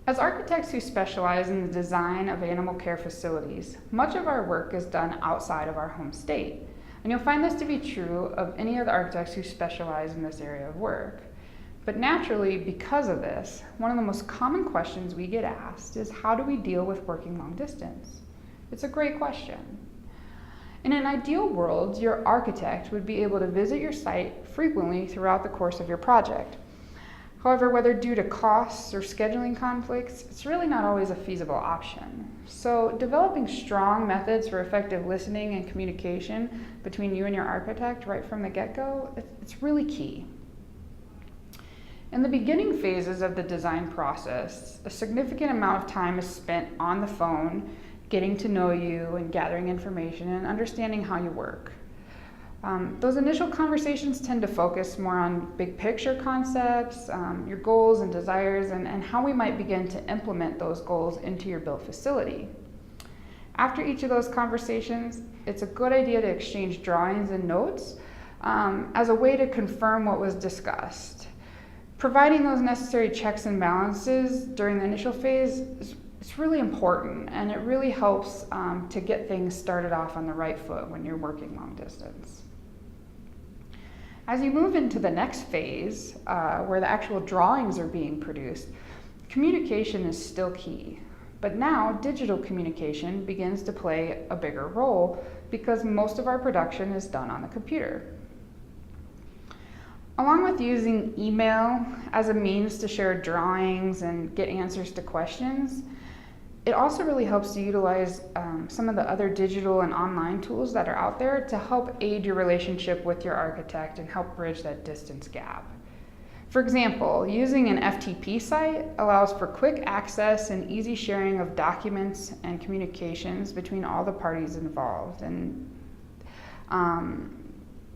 As architects who specialize in the design of animal care facilities, much of our work is done outside of our home state. And you'll find this to be true of any of the architects who specialize in this area of work. But naturally, because of this, one of the most common questions we get asked is, how do we deal with working long distance? It's a great question. In an ideal world, your architect would be able to visit your site frequently throughout the course of your project. However, whether due to costs or scheduling conflicts, it's really not always a feasible option. So developing strong methods for effective listening and communication between you and your architect right from the get-go, it's really key. In the beginning phases of the design process, a significant amount of time is spent on the phone, getting to know you and gathering information and understanding how you work. Those initial conversations tend to focus more on big picture concepts, your goals and desires, and how we might begin to implement those goals into your built facility. After each of those conversations, it's a good idea to exchange drawings and notes as a way to confirm what was discussed. Providing those necessary checks and balances during the initial phase is really important, and it really helps to get things started off on the right foot when you're working long distance. As you move into the next phase, where the actual drawings are being produced, communication is still key. But now digital communication begins to play a bigger role because most of our production is done on the computer. Along with using email as a means to share drawings and get answers to questions, it also really helps to utilize some of the other digital and online tools that are out there to help aid your relationship with your architect and help bridge that distance gap. For example, using an FTP site allows for quick access and easy sharing of documents and communications between all the parties involved. And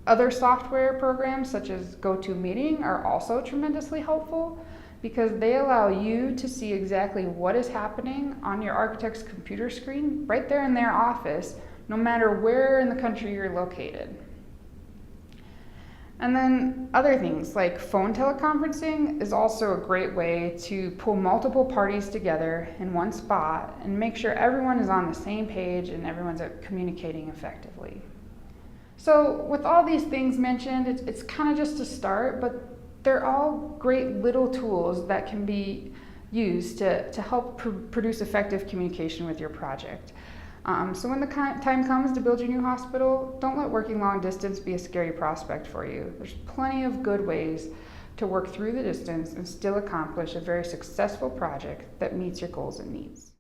other software programs such as GoToMeeting are also tremendously helpful, because they allow you to see exactly what is happening on your architect's computer screen right there in their office, no matter where in the country you're located. And then other things like phone teleconferencing is also a great way to pull multiple parties together in one spot and make sure everyone is on the same page and everyone's communicating effectively. So with all these things mentioned, it's kind of just a start, but they're all great little tools that can be used to help produce effective communication with your project. So when the time comes to build your new hospital, don't let working long distance be a scary prospect for you. There's plenty of good ways to work through the distance and still accomplish a very successful project that meets your goals and needs.